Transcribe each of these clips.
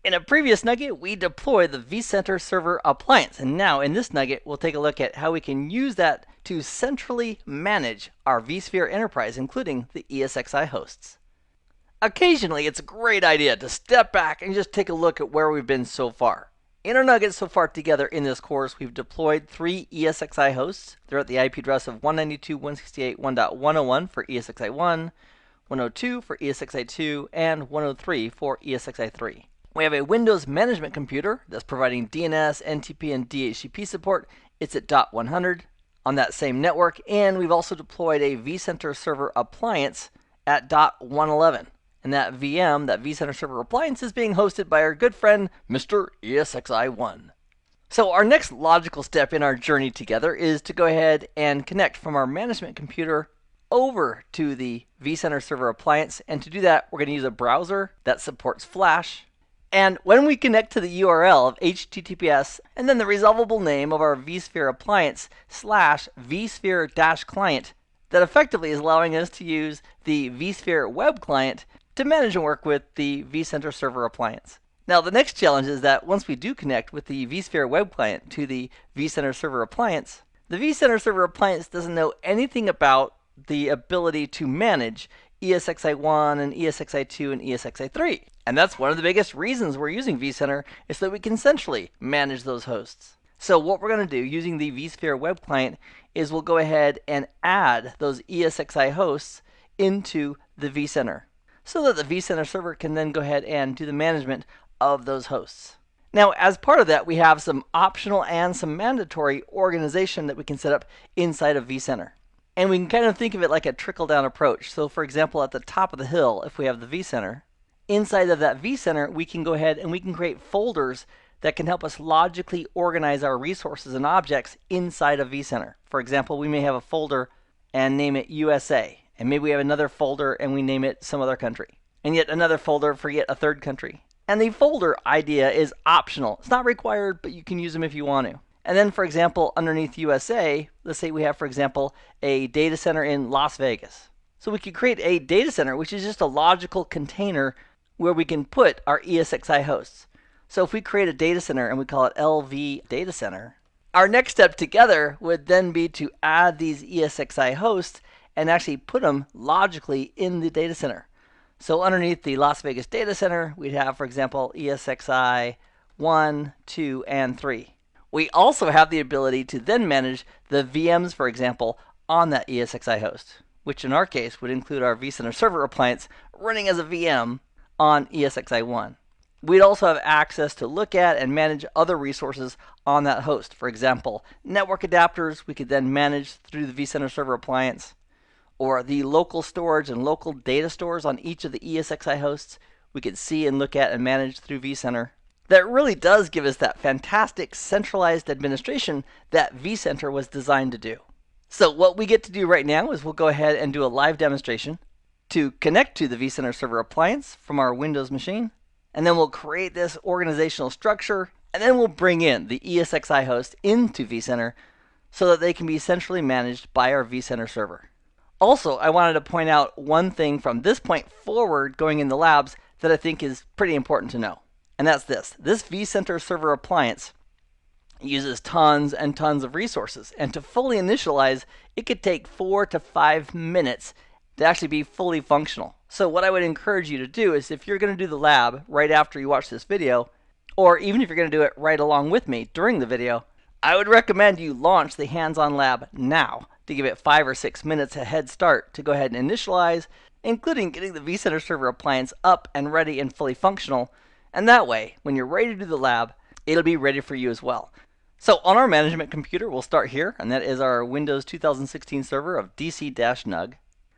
In a previous nugget, we deployed the vCenter server appliance, and now in this nugget, we'll take a look at how we can use that to centrally manage our vSphere enterprise, including the ESXi hosts. Occasionally, it's a great idea to step back and just take a look at where we've been so far. In our nuggets so far together in this course, we've deployed 3 ESXi hosts. They're at the IP address of 192.168.1.101 for ESXi 1, 102 for ESXi 2, and 103 for ESXi 3. We have a Windows management computer that's providing DNS, NTP, and DHCP support. It's at .100 on that same network, and we've also deployed a vCenter server appliance at .111. And that VM, that vCenter server appliance, is being hosted by our good friend, Mr. ESXi1. So our next logical step in our journey together is to go ahead and connect from our management computer over to the vCenter server appliance. And to do that, we're going to use a browser that supports Flash. And when we connect to the URL of HTTPS and then the resolvable name of our vSphere appliance /vSphere-client, that effectively is allowing us to use the vSphere web client to manage and work with the vCenter server appliance. Now, the next challenge is that once we do connect with the vSphere web client to the vCenter server appliance, the vCenter server appliance doesn't know anything about the ability to manage ESXi1 and ESXi2 and ESXi3. And that's one of the biggest reasons we're using vCenter, is so that we can centrally manage those hosts. So what we're going to do using the vSphere web client is we'll go ahead and add those ESXi hosts into the vCenter, so that the vCenter server can then go ahead and do the management of those hosts. Now, as part of that, we have some optional and some mandatory organization that we can set up inside of vCenter. And we can kind of think of it like a trickle-down approach. So for example, at the top of the hill, if we have the vCenter, inside of that vCenter, we can go ahead and we can create folders that can help us logically organize our resources and objects inside of vCenter. For example, we may have a folder and name it USA. And maybe we have another folder and we name it some other country. And yet another folder for yet a third country. And the folder idea is optional. It's not required, but you can use them if you want to. And then, for example, underneath USA, let's say we have, for example, a data center in Las Vegas. So we could create a data center, which is just a logical container where we can put our ESXi hosts. So if we create a data center and we call it LV Data Center, our next step together would then be to add these ESXi hosts and actually put them logically in the data center. So underneath the Las Vegas data center, we'd have, for example, ESXi 1, 2, and 3. We also have the ability to then manage the VMs, for example, on that ESXi host, which in our case would include our vCenter server appliance running as a VM on ESXi 1. We'd also have access to look at and manage other resources on that host. For example, network adapters we could then manage through the vCenter server appliance, or the local storage and local data stores on each of the ESXi hosts we could see and look at and manage through vCenter. That really does give us that fantastic centralized administration that vCenter was designed to do. So what we get to do right now is we'll go ahead and do a live demonstration to connect to the vCenter server appliance from our Windows machine. And then we'll create this organizational structure, and then we'll bring in the ESXi host into vCenter so that they can be centrally managed by our vCenter server. Also, I wanted to point out one thing from this point forward going in the labs that I think is pretty important to know. And that's this. This vCenter server appliance uses tons and tons of resources. And to fully initialize, it could take 4 to 5 minutes to actually be fully functional. So what I would encourage you to do is, if you're going to do the lab right after you watch this video, or even if you're going to do it right along with me during the video, I would recommend you launch the hands-on lab now to give it 5 or 6 minutes a head start to go ahead and initialize, including getting the vCenter server appliance up and ready and fully functional. And that way, when you're ready to do the lab, it'll be ready for you as well. So on our management computer, we'll start here, and that is our Windows 2016 server of DC-NUG.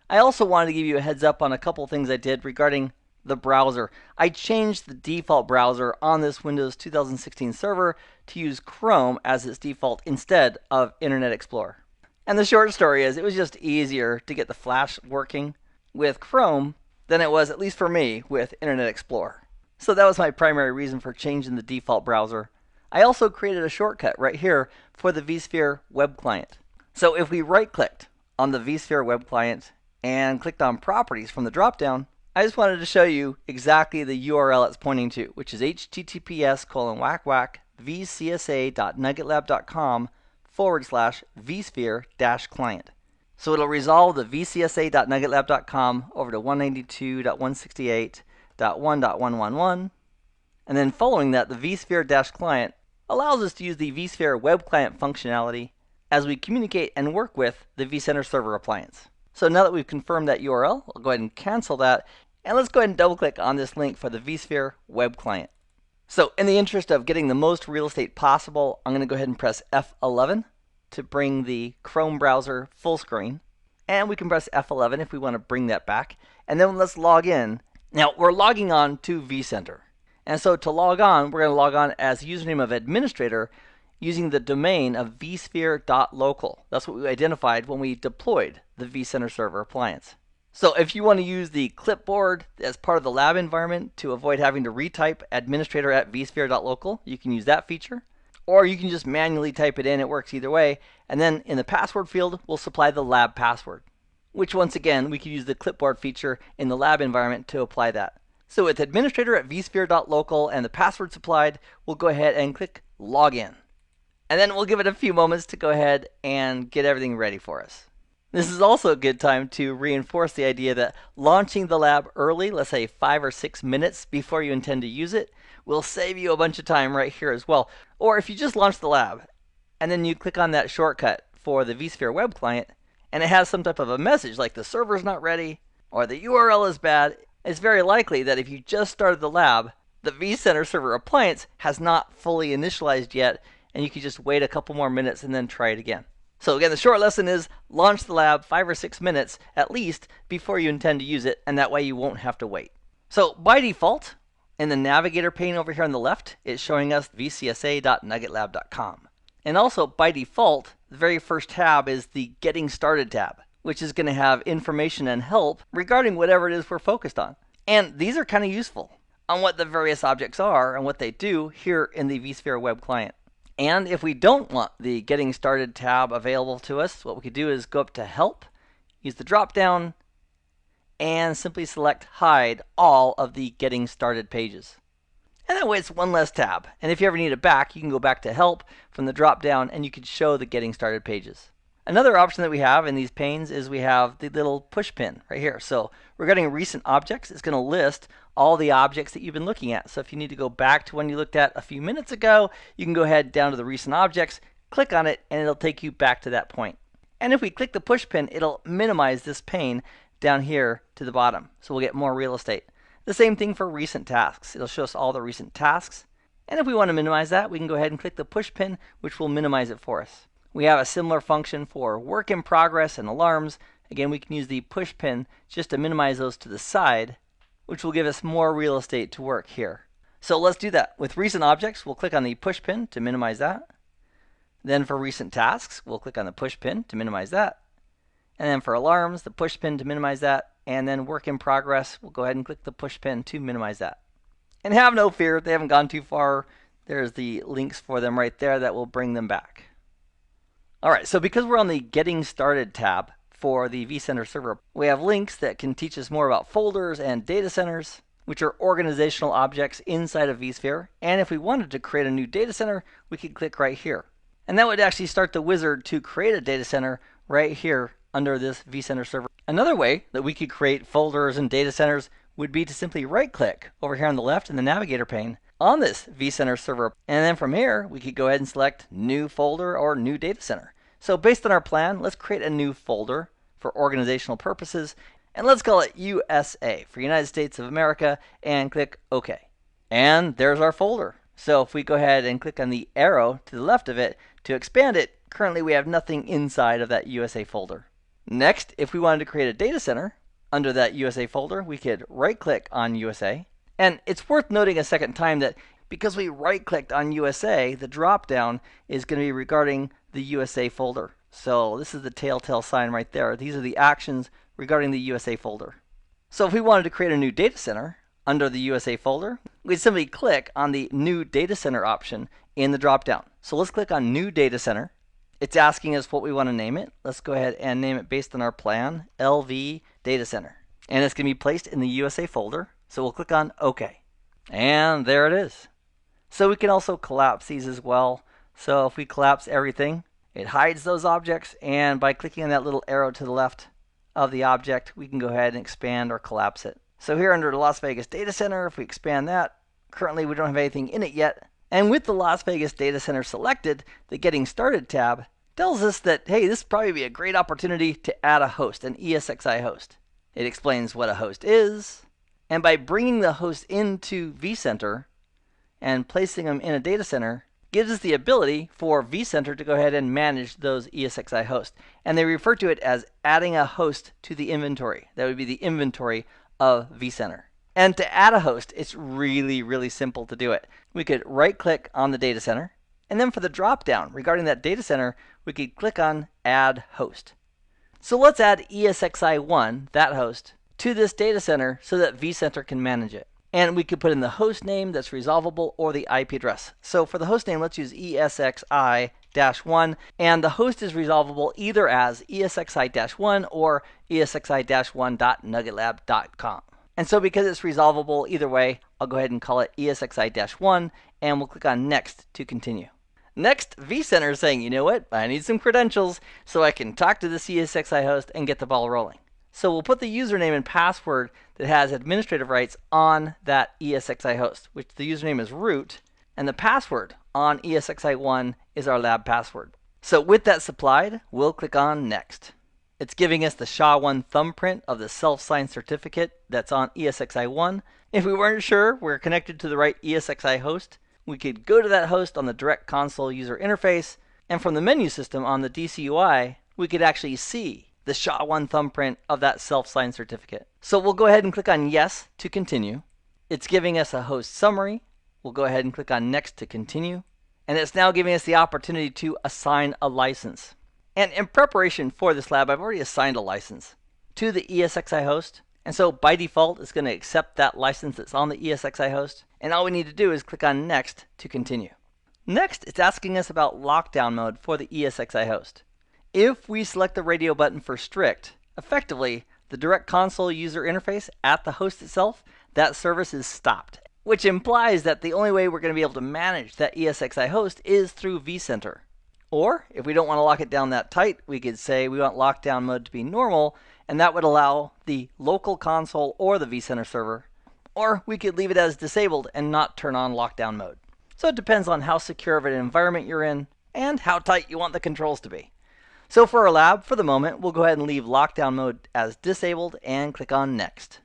I also wanted to give you a heads up on a couple things I did regarding the browser. I changed the default browser on this Windows 2016 server to use Chrome as its default instead of Internet Explorer. And the short story is, it was just easier to get the Flash working with Chrome than it was, at least for me, with Internet Explorer. So that was my primary reason for changing the default browser. I also created a shortcut right here for the vSphere web client. So if we right-clicked on the vSphere web client and clicked on Properties from the dropdown, I just wanted to show you exactly the URL it's pointing to, which is https://vcsa.nuggetlab.com/vsphere-client. So it'll resolve the vcsa.nuggetlab.com over to 192.168.1.111, and then following that, the vSphere-client allows us to use the vSphere web client functionality as we communicate and work with the vCenter server appliance. So now that we've confirmed that URL, I'll go ahead and cancel that, and let's go ahead and double click on this link for the vSphere web client. So in the interest of getting the most real estate possible, I'm going to go ahead and press F11 to bring the Chrome browser full screen. And we can press F11 if we want to bring that back. And then let's log in. Now we're logging on to vCenter. And so to log on, we're going to log on as username of administrator using the domain of vsphere.local. That's what we identified when we deployed the vCenter server appliance. So if you want to use the clipboard as part of the lab environment to avoid having to retype administrator at vsphere.local, you can use that feature. Or you can just manually type it in. It works either way. And then in the password field, we'll supply the lab password, which once again, we could use the clipboard feature in the lab environment to apply that. So with administrator at vsphere.local and the password supplied, we'll go ahead and click login. And then we'll give it a few moments to go ahead and get everything ready for us. This is also a good time to reinforce the idea that launching the lab early, let's say 5 or 6 minutes before you intend to use it, will save you a bunch of time right here as well. Or if you just launch the lab and then you click on that shortcut for the vSphere web client and it has some type of a message like the server's not ready or the URL is bad, it's very likely that if you just started the lab, the vCenter server appliance has not fully initialized yet, and you can just wait a couple more minutes and then try it again. So again, the short lesson is launch the lab 5 or 6 minutes at least before you intend to use it, and that way you won't have to wait. So by default, in the navigator pane over here on the left, it's showing us vcsa.nuggetlab.com. And also by default, the very first tab is the Getting Started tab, which is going to have information and help regarding whatever it is we're focused on. And these are kind of useful on what the various objects are and what they do here in the vSphere web client. And if we don't want the Getting Started tab available to us, what we could do is go up to Help, use the drop down, and simply select Hide all of the Getting Started pages. And that way it's one less tab. And if you ever need it back, you can go back to Help from the drop down and you can show the Getting Started pages. Another option that we have in these panes is we have the little push pin right here. So regarding recent objects, it's going to list all the objects that you've been looking at. So if you need to go back to one you looked at a few minutes ago, you can go ahead down to the recent objects, click on it, and it'll take you back to that point. And if we click the push pin, it'll minimize this pane down here to the bottom. So we'll get more real estate. The same thing for recent tasks. It'll show us all the recent tasks. And if we want to minimize that, we can go ahead and click the push pin, which will minimize it for us. We have a similar function for work in progress and alarms. Again, we can use the push pin just to minimize those to the side, which will give us more real estate to work here. So let's do that. With recent objects, we'll click on the push pin to minimize that. Then for recent tasks, we'll click on the push pin to minimize that. And then for alarms, the push pin to minimize that. And then work in progress, we'll go ahead and click the push pin to minimize that. And have no fear, they haven't gone too far. There's the links for them right there that will bring them back. Alright, so because we're on the Getting Started tab for the vCenter server, we have links that can teach us more about folders and data centers, which are organizational objects inside of vSphere. And if we wanted to create a new data center, we could click right here. And that would actually start the wizard to create a data center right here under this vCenter server. Another way that we could create folders and data centers would be to simply right-click over here on the left in the navigator pane on this vCenter server. And then from here, we could go ahead and select New Folder or New Data Center. So based on our plan, let's create a new folder for organizational purposes. And let's call it USA for United States of America and click OK. And there's our folder. So if we go ahead and click on the arrow to the left of it to expand it, currently we have nothing inside of that USA folder. Next, if we wanted to create a data center under that USA folder, we could right-click on USA. And it's worth noting a second time that because we right-clicked on USA, the drop-down is going to be regarding the USA folder. So this is the telltale sign right there. These are the actions regarding the USA folder. So if we wanted to create a new data center under the USA folder, we'd simply click on the New Data Center option in the drop-down. So let's click on New Data Center. It's asking us what we want to name it. Let's go ahead and name it based on our plan, LV Data Center. And it's going to be placed in the USA folder. So we'll click on OK. And there it is. So we can also collapse these as well. So if we collapse everything, it hides those objects. And by clicking on that little arrow to the left of the object, we can go ahead and expand or collapse it. So here under the Las Vegas Data Center, if we expand that, currently we don't have anything in it yet. And with the Las Vegas Data Center selected, the Getting Started tab tells us that, hey, this would probably be a great opportunity to add a host, an ESXi host. It explains what a host is, and by bringing the host into vCenter and placing them in a data center, gives us the ability for vCenter to go ahead and manage those ESXi hosts. And they refer to it as adding a host to the inventory. That would be the inventory of vCenter. And to add a host, it's really, really simple to do it. We could right-click on the data center, and then for the drop-down regarding that data center, we could click on Add Host. So let's add ESXi1, that host, to this data center so that vCenter can manage it. And we could put in the host name that's resolvable or the IP address. So for the host name, let's use ESXi-1, and the host is resolvable either as ESXi-1 or ESXi-1.nuggetlab.com. And so because it's resolvable either way, I'll go ahead and call it ESXi-1, and we'll click on Next to continue. Next, vCenter is saying, you know what, I need some credentials so I can talk to this ESXi host and get the ball rolling. So we'll put the username and password that has administrative rights on that ESXi host, which the username is root, and the password on ESXi1 is our lab password. So with that supplied, we'll click on Next. It's giving us the SHA-1 thumbprint of the self-signed certificate that's on ESXi1. If we weren't sure we're connected to the right ESXi host, we could go to that host on the direct console user interface, and from the menu system on the DCUI, we could actually see the SHA-1 thumbprint of that self-signed certificate. So we'll go ahead and click on Yes to continue. It's giving us a host summary. We'll go ahead and click on Next to continue. And it's now giving us the opportunity to assign a license. And in preparation for this lab, I've already assigned a license to the ESXi host. And so by default, it's going to accept that license that's on the ESXi host. And all we need to do is click on Next to continue. Next, it's asking us about lockdown mode for the ESXi host. If we select the radio button for strict, effectively, the direct console user interface at the host itself, that service is stopped, which implies that the only way we're going to be able to manage that ESXi host is through vCenter. Or, if we don't want to lock it down that tight, we could say we want lockdown mode to be normal, and that would allow the local console or the vCenter server. Or we could leave it as disabled and not turn on lockdown mode. So it depends on how secure of an environment you're in and how tight you want the controls to be. So for our lab, for the moment, we'll go ahead and leave lockdown mode as disabled and click on Next.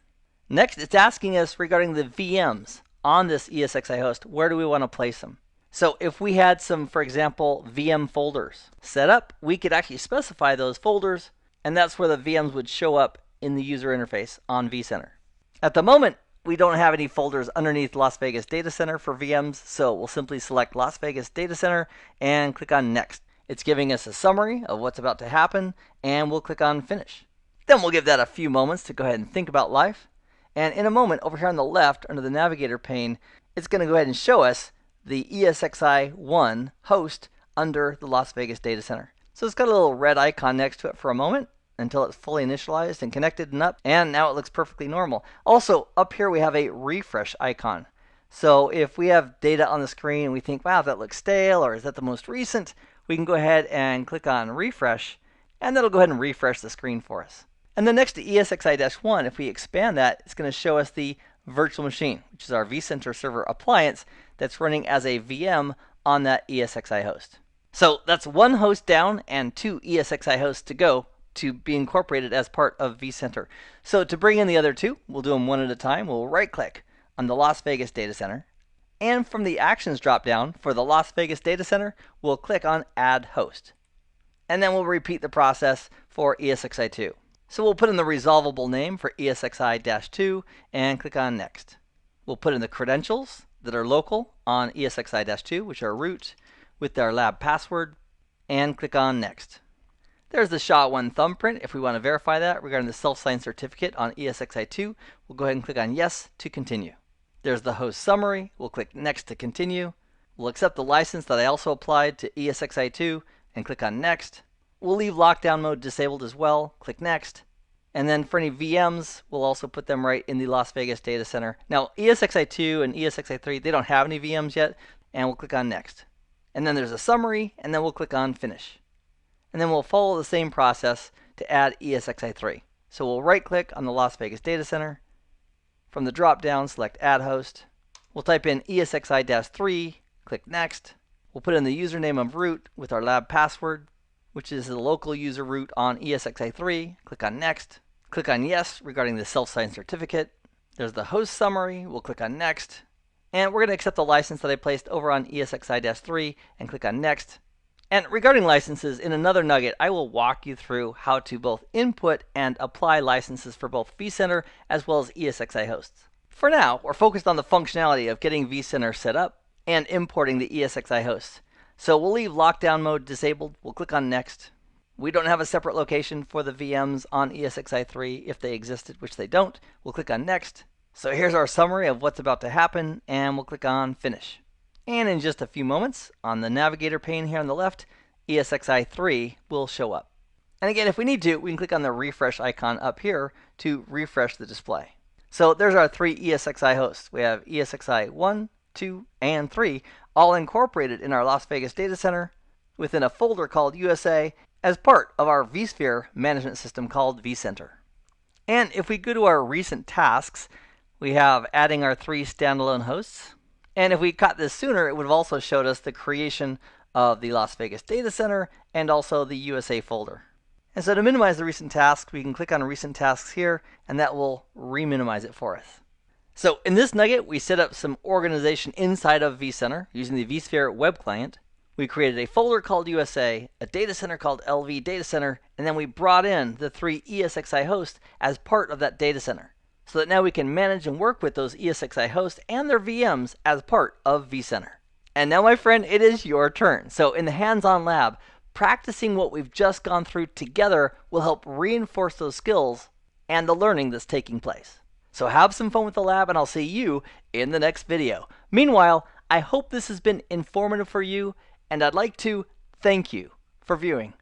Next, it's asking us regarding the VMs on this ESXi host, where do we want to place them? So if we had some, for example, VM folders set up, we could actually specify those folders, and that's where the VMs would show up in the user interface on vCenter. At the moment, we don't have any folders underneath Las Vegas Data Center for VMs, so we'll simply select Las Vegas Data Center and click on Next. It's giving us a summary of what's about to happen, and we'll click on Finish. Then we'll give that a few moments to go ahead and think about life. And in a moment, over here on the left, under the Navigator pane, it's going to go ahead and show us the ESXi1 host under the Las Vegas Data Center. So it's got a little red icon next to it for a moment until it's fully initialized and connected and up, and now it looks perfectly normal. Also, up here we have a refresh icon. So if we have data on the screen and we think, wow, that looks stale, or is that the most recent, we can go ahead and click on refresh, and that'll go ahead and refresh the screen for us. And then next to ESXi-1, if we expand that, it's going to show us the virtual machine, which is our vCenter server appliance that's running as a VM on that ESXi host. So that's one host down and 2 ESXi hosts to go to be incorporated as part of vCenter. So to bring in the other 2, we'll do them one at a time. We'll right-click on the Las Vegas Data Center. And from the Actions drop-down for the Las Vegas Data Center, we'll click on Add Host. And then we'll repeat the process for ESXi2. So we'll put in the resolvable name for ESXi-2 and click on Next. We'll put in the credentials that are local on ESXi-2, which are root, with our lab password, and click on Next. There's the SHA-1 thumbprint if we want to verify that regarding the self-signed certificate on ESXi2. We'll go ahead and click on Yes to continue. There's the host summary. We'll click Next to continue. We'll accept the license that I also applied to ESXi2 and click on Next. We'll leave lockdown mode disabled as well. Click Next. And then for any VMs, we'll also put them right in the Las Vegas data center. Now, ESXi2 and ESXi3, they don't have any VMs yet, and we'll click on Next. And then there's a summary, and then we'll click on Finish. And then we'll follow the same process to add ESXi3. So we'll right-click on the Las Vegas data center. From the drop-down, select Add Host. We'll type in ESXi-3, click Next. We'll put in the username of root with our lab password, which is the local user root on ESXi3. Click on Next. Click on Yes regarding the self-signed certificate. There's the host summary. We'll click on Next. And we're going to accept the license that I placed over on ESXi-3 and click on Next. And regarding licenses, in another nugget, I will walk you through how to both input and apply licenses for both vCenter as well as ESXi hosts. For now, we're focused on the functionality of getting vCenter set up and importing the ESXi hosts. So we'll leave lockdown mode disabled. We'll click on Next. We don't have a separate location for the VMs on ESXi3 if they existed, which they don't. We'll click on Next. So here's our summary of what's about to happen, and we'll click on Finish. And in just a few moments, on the navigator pane here on the left, ESXi3 will show up. And again, if we need to, we can click on the refresh icon up here to refresh the display. So there's our 3 ESXi hosts. We have ESXi 1, 2, and 3, all incorporated in our Las Vegas data center within a folder called USA as part of our vSphere management system called vCenter. And if we go to our recent tasks, we have adding our 3 standalone hosts. And if we caught this sooner, it would have also showed us the creation of the Las Vegas data center and also the USA folder. And so to minimize the recent tasks, we can click on recent tasks here, and that will re-minimize it for us. So in this nugget, we set up some organization inside of vCenter using the vSphere web client. We created a folder called USA, a data center called LV Data Center, and then we brought in the 3 ESXi hosts as part of that data center, so that now we can manage and work with those ESXi hosts and their VMs as part of vCenter. And now, my friend, it is your turn. So in the hands-on lab, practicing what we've just gone through together will help reinforce those skills and the learning that's taking place. So have some fun with the lab, and I'll see you in the next video. Meanwhile, I hope this has been informative for you, and I'd like to thank you for viewing.